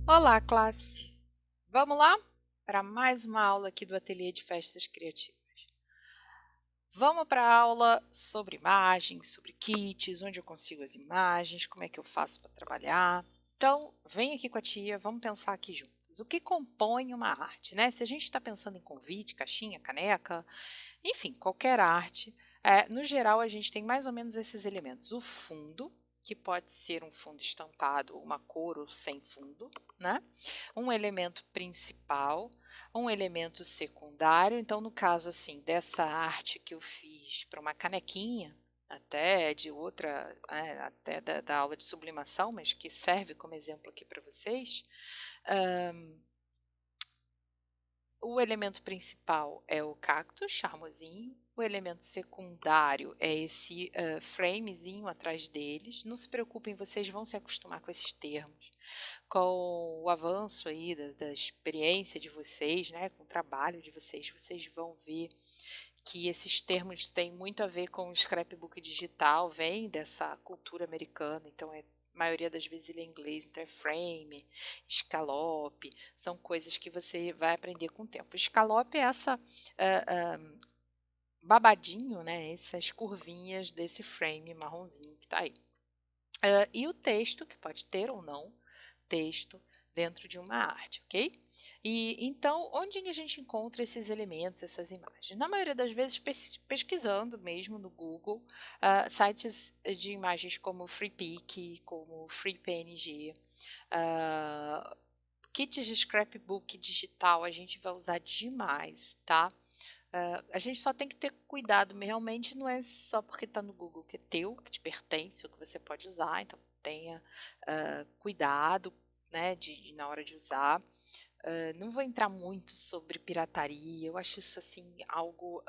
Olá, classe! Vamos lá para mais uma aula aqui do Ateliê de Festas Criativas. Vamos para a aula sobre imagens, sobre kits, onde eu consigo as imagens, como é que eu faço para trabalhar. Então, vem aqui com a tia, vamos pensar aqui juntas. O que compõe uma arte, né? Se a gente está pensando em convite, caixinha, caneca, enfim, qualquer arte, no geral a gente tem mais ou menos esses elementos. O fundo, que pode ser um fundo estampado, uma cor ou sem fundo, né? Um elemento principal, um elemento secundário. Então, no caso assim, dessa arte que eu fiz para uma canequinha, até de outra, até da aula de sublimação, mas que serve como exemplo aqui para vocês, o elemento principal é o cacto, charmosinho. O elemento secundário é esse framezinho atrás deles. Não se preocupem, vocês vão se acostumar com esses termos. Com o avanço aí da experiência de vocês, né, com o trabalho de vocês, vocês vão ver que esses termos têm muito a ver com o scrapbook digital, vem dessa cultura americana, então a maioria das vezes ele é inglês, então é frame, escalope, são coisas que você vai aprender com o tempo. Escalope é essa babadinho, né, essas curvinhas desse frame marronzinho que está aí. E o texto, que pode ter ou não texto dentro de uma arte, ok? E então, onde a gente encontra esses elementos, essas imagens? Na maioria das vezes, pesquisando mesmo no Google, sites de imagens como FreePic, como FreePNG, kits de scrapbook digital, a gente vai usar demais, tá? A gente só tem que ter cuidado, realmente não é só porque está no Google que é teu, que te pertence, ou que você pode usar, então tenha cuidado, né, na hora de usar. Não vou entrar muito sobre pirataria, eu acho isso assim algo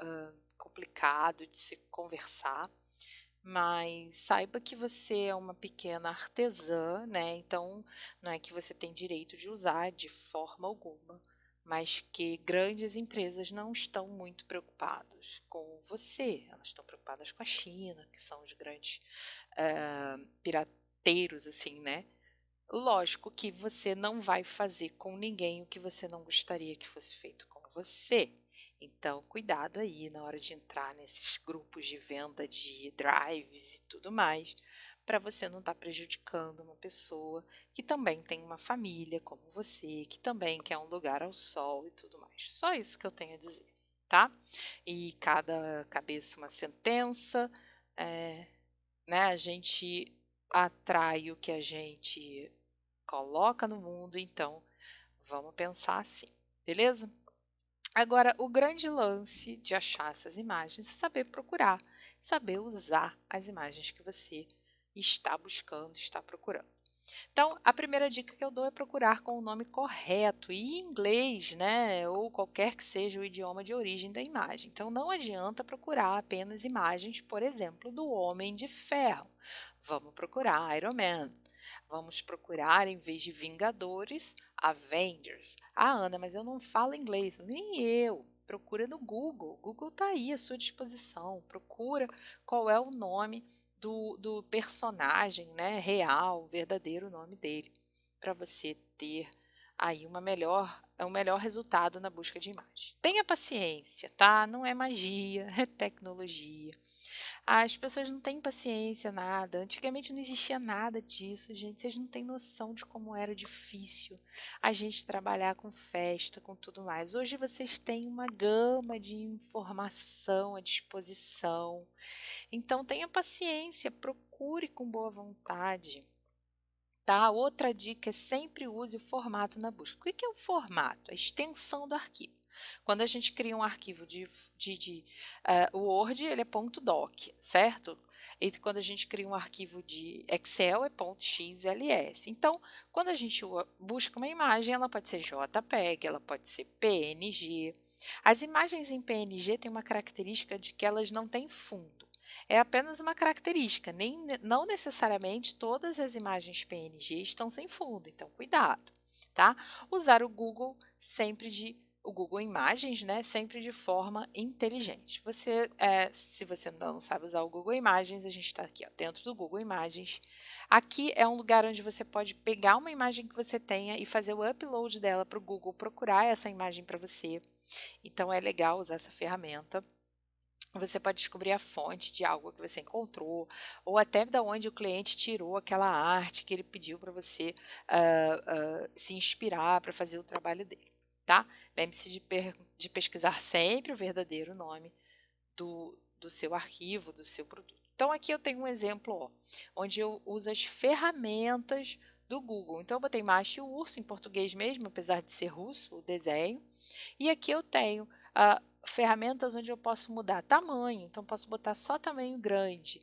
complicado de se conversar, mas saiba que você é uma pequena artesã, né? Então não é que você tem direito de usar de forma alguma, mas que grandes empresas não estão muito preocupadas com você, elas estão preocupadas com a China, que são os grandes pirateiros, assim, né? Lógico que você não vai fazer com ninguém o que você não gostaria que fosse feito com você. Então, cuidado aí na hora de entrar nesses grupos de venda de drives e tudo mais, para você não estar prejudicando uma pessoa que também tem uma família como você, que também quer um lugar ao sol e tudo mais. Só isso que eu tenho a dizer, tá? E cada cabeça uma sentença, né? A gente atrai o que a gente coloca no mundo, então vamos pensar assim, beleza? Agora, o grande lance de achar essas imagens é saber procurar, saber usar as imagens que você está buscando, está procurando. Então, a primeira dica que eu dou é procurar com o nome correto e em inglês, né, ou qualquer que seja o idioma de origem da imagem. Então, não adianta procurar apenas imagens, por exemplo, do Homem de Ferro. Vamos procurar Iron Man. Vamos procurar, em vez de Vingadores, Avengers. Ah, Ana, mas eu não falo inglês. Nem eu. Procura no Google. Google está aí à sua disposição. Procura qual é o nome do personagem, né, real, verdadeiro nome dele, para você ter aí um melhor resultado na busca de imagem. Tenha paciência, tá? Não é magia, é tecnologia. As pessoas não têm paciência, nada. Antigamente não existia nada disso, gente. Vocês não têm noção de como era difícil a gente trabalhar com festa, com tudo mais. Hoje vocês têm uma gama de informação à disposição. Então tenha paciência, procure com boa vontade. Tá? Outra dica é sempre use o formato na busca. O que é o formato? A extensão do arquivo. Quando a gente cria um arquivo de Word, ele é .doc, certo? E quando a gente cria um arquivo de Excel, é .xls. Então, quando a gente busca uma imagem, ela pode ser JPEG, ela pode ser PNG. As imagens em PNG têm uma característica de que elas não têm fundo. É apenas uma característica, não necessariamente todas as imagens PNG estão sem fundo, então cuidado, tá? Usar o Google sempre de o Google Imagens, né, sempre de forma inteligente. Se você não sabe usar o Google Imagens, a gente está aqui ó, dentro do Google Imagens. Aqui é um lugar onde você pode pegar uma imagem que você tenha e fazer o upload dela para o Google procurar essa imagem para você. Então é legal usar essa ferramenta. Você pode descobrir a fonte de algo que você encontrou, ou até da onde o cliente tirou aquela arte que ele pediu para você se inspirar para fazer o trabalho dele, tá? Lembre-se de pesquisar sempre o verdadeiro nome do seu arquivo, do seu produto. Então, aqui eu tenho um exemplo, ó, onde eu uso as ferramentas do Google. Então, eu botei macho e urso em português mesmo, apesar de ser russo, o desenho. E aqui eu tenho ferramentas onde eu posso mudar tamanho, então posso botar só tamanho grande.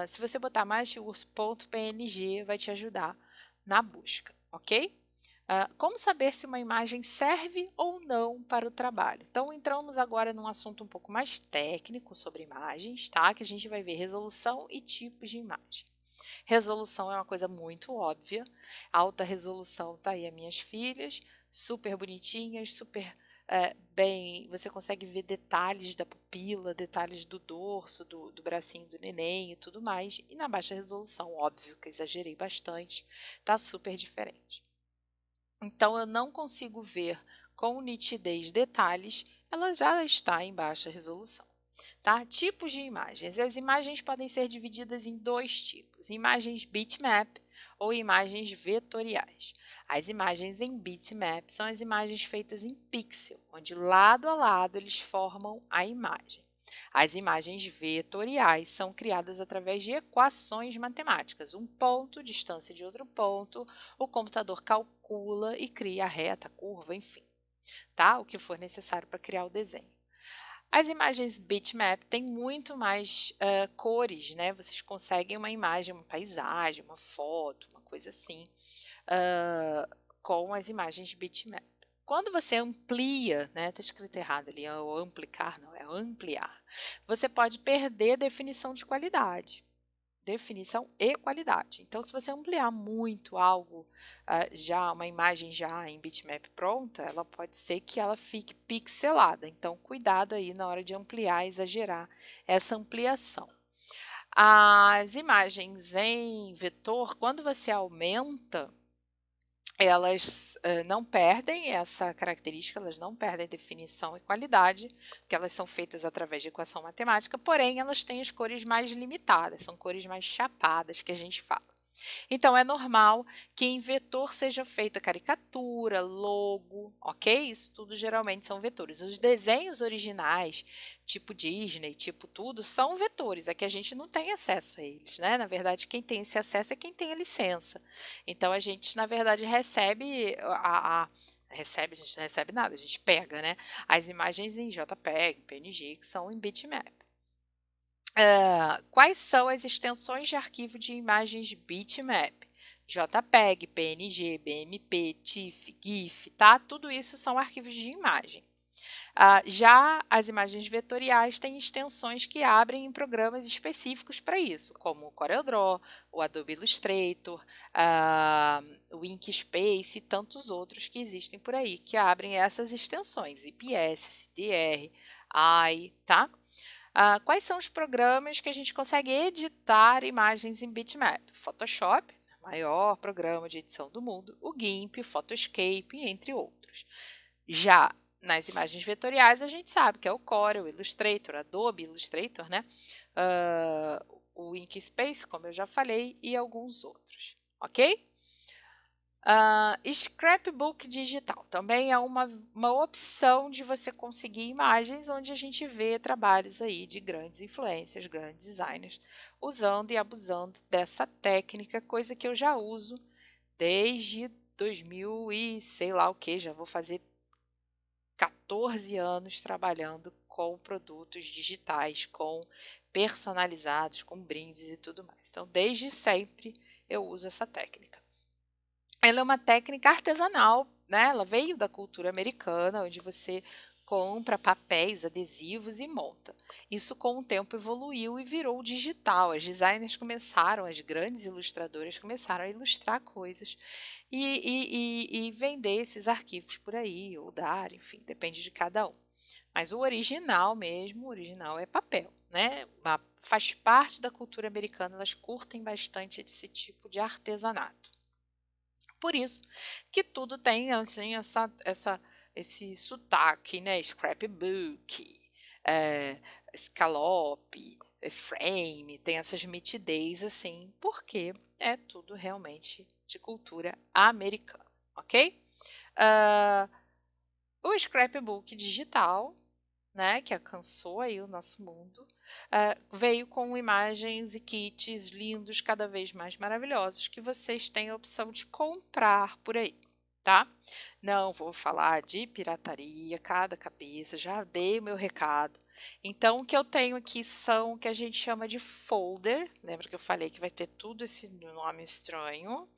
Se você botar machourso.png, vai te ajudar na busca, ok? Como saber se uma imagem serve ou não para o trabalho? Então, entramos agora num assunto um pouco mais técnico sobre imagens, tá? Que a gente vai ver resolução e tipos de imagem. Resolução é uma coisa muito óbvia. Alta resolução, tá aí as minhas filhas, super bonitinhas, super bem. Você consegue ver detalhes da pupila, detalhes do dorso, do bracinho do neném e tudo mais. E na baixa resolução, óbvio que eu exagerei bastante, tá super diferente. Então, eu não consigo ver com nitidez detalhes, ela já está em baixa resolução. Tá? Tipos de imagens. As imagens podem ser divididas em dois tipos: imagens bitmap ou imagens vetoriais. As imagens em bitmap são as imagens feitas em pixel, onde lado a lado eles formam a imagem. As imagens vetoriais são criadas através de equações matemáticas. Um ponto, distância de outro ponto, o computador calcula e cria a reta, a curva, enfim, tá? O que for necessário para criar o desenho. As imagens bitmap têm muito mais cores, né? Vocês conseguem uma imagem, uma paisagem, uma foto, uma coisa assim, com as imagens bitmap. Quando você amplia, né? Está escrito errado ali, é o amplicar, não, é ampliar. Você pode perder definição de qualidade. Definição e qualidade. Então, se você ampliar muito algo, uma imagem já em bitmap pronta, ela pode ser que ela fique pixelada. Então, cuidado aí na hora de ampliar, exagerar essa ampliação. As imagens em vetor, quando você aumenta, elas não perdem essa característica, elas não perdem definição e qualidade, porque elas são feitas através de equação matemática, porém elas têm as cores mais limitadas, são cores mais chapadas que a gente fala. Então, é normal que em vetor seja feita caricatura, logo, ok? Isso tudo geralmente são vetores. Os desenhos originais, tipo Disney, tipo tudo, são vetores, é que a gente não tem acesso a eles, né? Na verdade, quem tem esse acesso é quem tem a licença. Então, a gente, na verdade, recebe recebe, a gente não recebe nada, a gente pega, né? As imagens em JPEG, PNG, que são em bitmap. Quais são as extensões de arquivo de imagens bitmap? JPEG, PNG, BMP, TIFF, GIF, tá? Tudo isso são arquivos de imagem. Já as imagens vetoriais têm extensões que abrem em programas específicos para isso, como o CorelDRAW, o Adobe Illustrator, o Inkscape e tantos outros que existem por aí, que abrem essas extensões, IPS, CTR, AI, tá? Quais são os programas que a gente consegue editar imagens em bitmap? Photoshop, maior programa de edição do mundo, o GIMP, o Photoscape, entre outros. Já nas imagens vetoriais, a gente sabe que é o Corel, o Illustrator, Adobe Illustrator, né? O Inkscape, como eu já falei, e alguns outros, ok? Scrapbook digital também é uma opção de você conseguir imagens onde a gente vê trabalhos aí de grandes influencers, grandes designers, usando e abusando dessa técnica, coisa que eu já uso desde 2000 e sei lá o que, já vou fazer 14 anos trabalhando com produtos digitais, com personalizados, com brindes e tudo mais. Então, desde sempre eu uso essa técnica. Ela é uma técnica artesanal, né? Ela veio da cultura americana, onde você compra papéis, adesivos e monta. Isso com o tempo evoluiu e virou digital. As designers começaram, as grandes ilustradoras começaram a ilustrar coisas e vender esses arquivos por aí, ou dar, enfim, depende de cada um. Mas o original mesmo, o original é papel, né? Faz parte da cultura americana, elas curtem bastante esse tipo de artesanato. Por isso que tudo tem assim, esse sotaque, né? Scrapbook, scallop, frame, tem essas mitidez assim, porque é tudo realmente de cultura americana, ok? O scrapbook digital, né, que alcançou aí o nosso mundo, veio com imagens e kits lindos, cada vez mais maravilhosos, que vocês têm a opção de comprar por aí, tá? Não vou falar de pirataria, cada cabeça, já dei o meu recado. Então, o que eu tenho aqui são o que a gente chama de folder. Lembra que eu falei que vai ter tudo esse nome estranho?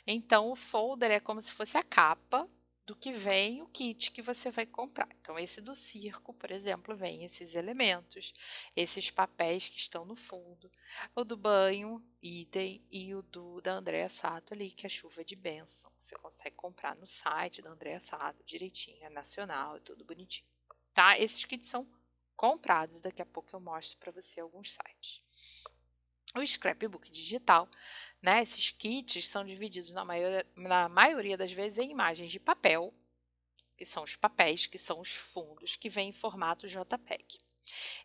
Então, o folder é como se fosse a capa do que vem o kit que você vai comprar. Então, esse do circo, por exemplo, vem esses elementos, esses papéis que estão no fundo. O do banho, idem, e o da Andréa Sato ali, que é a chuva de bênção. Você consegue comprar no site da Andréa Sato, direitinho, é nacional, é tudo bonitinho. Tá? Esses kits são comprados, daqui a pouco eu mostro para você alguns sites. O scrapbook digital, né, esses kits são divididos na maioria das vezes em imagens de papel, que são os papéis, que são os fundos, que vêm em formato JPEG.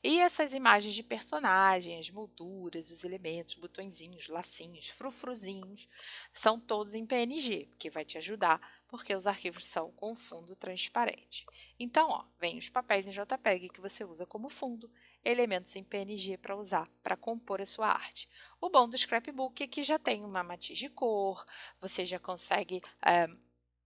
E essas imagens de personagens, molduras, os elementos, botõezinhos, lacinhos, frufruzinhos, são todos em PNG, que vai te ajudar, porque os arquivos são com fundo transparente. Então, ó, vem os papéis em JPEG que você usa como fundo, elementos em PNG para usar para compor a sua arte. O bom do scrapbook é que já tem uma matiz de cor, você já consegue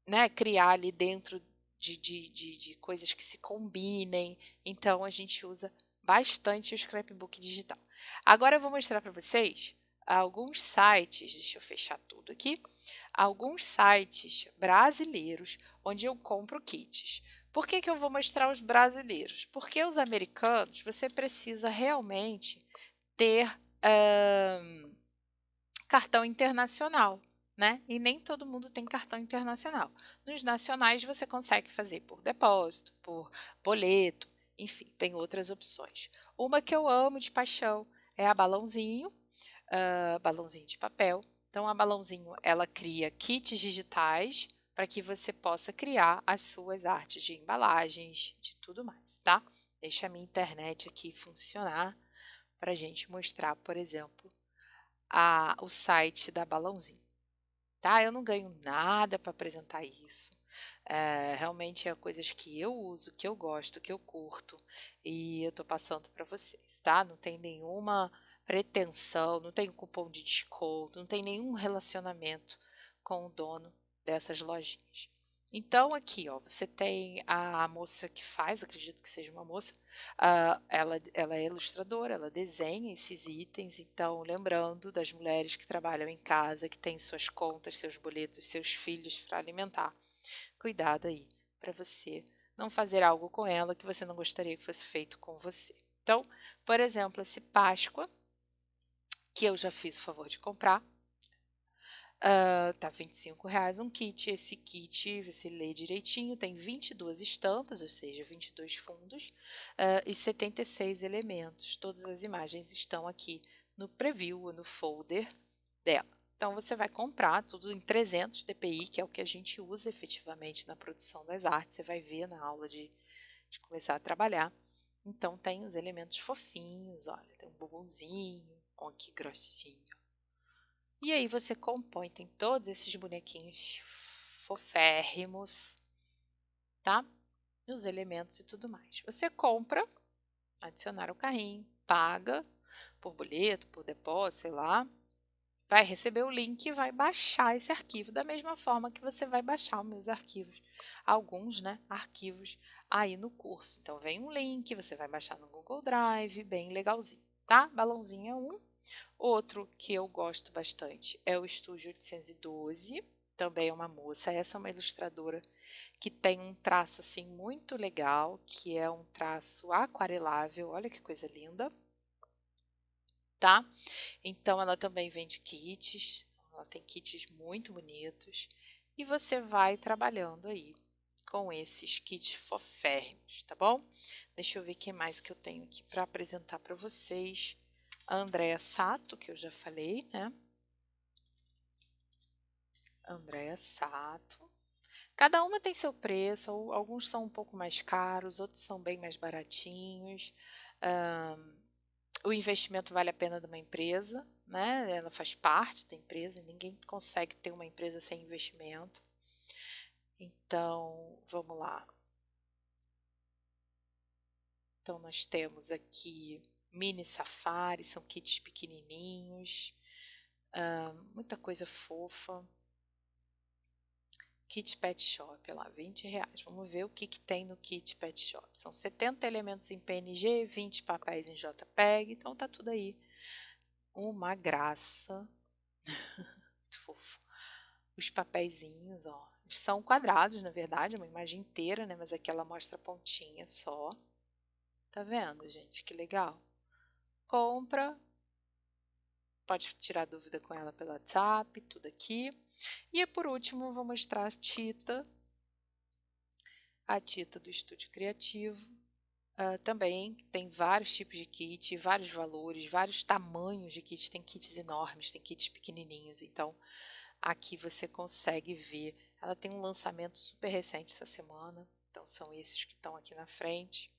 né, criar ali dentro de coisas que se combinem. Então, a gente usa bastante o scrapbook digital. Agora eu vou mostrar para vocês alguns sites, deixa eu fechar tudo aqui, alguns sites brasileiros onde eu compro kits. Por que eu vou mostrar os brasileiros? Porque os americanos, você precisa realmente ter cartão internacional, né? E nem todo mundo tem cartão internacional. Nos nacionais você consegue fazer por depósito, por boleto, enfim, tem outras opções. Uma que eu amo de paixão é a Balãozinho, balãozinho de papel. Então, a Balãozinho, ela cria kits digitais para que você possa criar as suas artes de embalagens, de tudo mais, tá? Deixa a minha internet aqui funcionar para a gente mostrar, por exemplo, o site da Balãozinho. Tá? Eu não ganho nada para apresentar isso. Realmente é coisas que eu uso, que eu gosto, que eu curto e eu estou passando para vocês, tá? Não tem nenhuma pretensão, não tem cupom de desconto, não tem nenhum relacionamento com o dono dessas lojinhas. Então, aqui, ó, você tem a moça que faz, acredito que seja uma moça, ela é ilustradora, ela desenha esses itens. Então, lembrando das mulheres que trabalham em casa, que têm suas contas, seus boletos, seus filhos para alimentar, cuidado aí para você não fazer algo com ela que você não gostaria que fosse feito com você. Então, por exemplo, esse Páscoa, que eu já fiz o favor de comprar, tá R$ 25 um kit. Esse kit, você lê direitinho, tem 22 estampas, ou seja, 22 fundos, e 76 elementos. Todas as imagens estão aqui no preview, no folder dela. Então, você vai comprar tudo em 300 dpi, que é o que a gente usa efetivamente na produção das artes. Você vai ver na aula de começar a trabalhar. Então, tem os elementos fofinhos, olha, tem um bumbumzinho, ó, que grossinho. E aí você compõe, tem todos esses bonequinhos foférrimos, tá? E os elementos e tudo mais. Você compra, adicionar ao carrinho, paga por boleto, por depósito, sei lá, vai receber o link e vai baixar esse arquivo, da mesma forma que você vai baixar os meus arquivos, alguns, né, arquivos aí no curso. Então, vem um link, você vai baixar no Google Drive, bem legalzinho, tá? Balãozinho é um. Outro que eu gosto bastante é o Estúdio 812. também é uma moça. Essa é uma ilustradora que tem um traço assim muito legal, que é um traço aquarelável. Olha que coisa linda, tá? Então ela também vende kits, ela tem kits muito bonitos e você vai trabalhando aí com esses kits foférrimos, tá bom? Deixa eu ver o que mais que eu tenho aqui para apresentar para vocês. A Andréa Sato, que eu já falei, né? Andréa Sato. Cada uma tem seu preço, alguns são um pouco mais caros, outros são bem mais baratinhos. O investimento vale a pena de uma empresa, né? Ela faz parte da empresa, e ninguém consegue ter uma empresa sem investimento. Então, vamos lá. Então, nós temos aqui mini safari, são kits pequenininhos, muita coisa fofa. Kit Pet Shop, lá, R$20. Vamos ver o que tem no Kit Pet Shop. São 70 elementos em PNG, 20 papéis em JPEG, então tá tudo aí. Uma graça. Muito fofo. Os papeizinhos, ó, são quadrados, na verdade, é uma imagem inteira, né? Mas aqui ela mostra a pontinha só. Tá vendo, gente? Que legal. Compra. Pode tirar dúvida com ela pelo WhatsApp, tudo aqui. E por último, vou mostrar a Tita do Estúdio Criativo. Também tem vários tipos de kit, vários valores, vários tamanhos de kits. Tem kits enormes, tem kits pequenininhos. Então, aqui você consegue ver. Ela tem um lançamento super recente essa semana. Então, são esses que estão aqui na frente.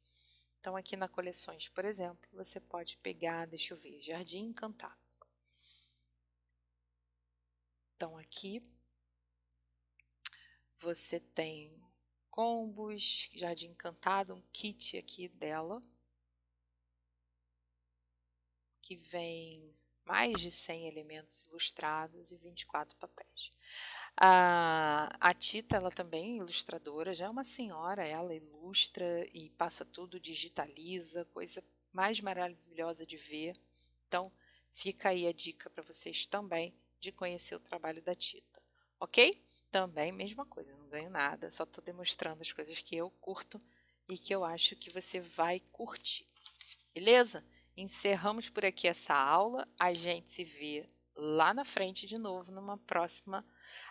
Então, aqui na Coleções, por exemplo, você pode pegar, deixa eu ver, Jardim Encantado. Então, aqui você tem combos, Jardim Encantado, um kit aqui dela, que vem mais de 100 elementos ilustrados e 24 papéis. A Tita, ela também é ilustradora, já é uma senhora, ela ilustra e passa tudo, digitaliza, coisa mais maravilhosa de ver. Então, fica aí a dica para vocês também de conhecer o trabalho da Tita, ok? Também, mesma coisa, não ganho nada, só estou demonstrando as coisas que eu curto e que eu acho que você vai curtir, beleza? Encerramos por aqui essa aula, a gente se vê lá na frente de novo numa próxima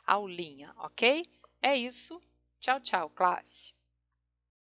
aulinha, ok? É isso, tchau, tchau, classe!